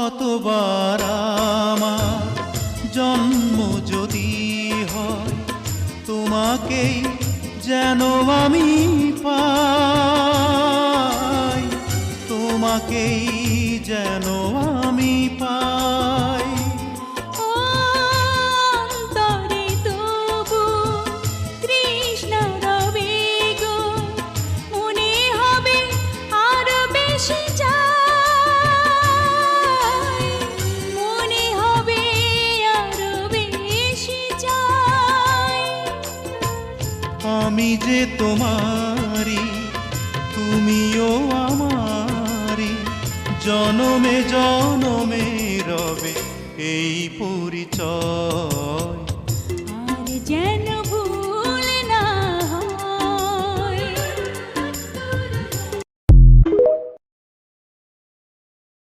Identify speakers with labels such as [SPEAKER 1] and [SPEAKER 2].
[SPEAKER 1] শতবার আমার জন্ম যদি হয় তোমাকেই যেন আমি পাই, তোমাকেই যেন আমি পাই।
[SPEAKER 2] অন্তরে তবু তৃষ্ণা রবে গো, মনে হবে আরো বেশি চাই, মনে হবে আরো বেশি চাই।
[SPEAKER 1] আমি যে তোমারি, তুমিও আমারি, জনমে জনমে রবে এই পরিচয়।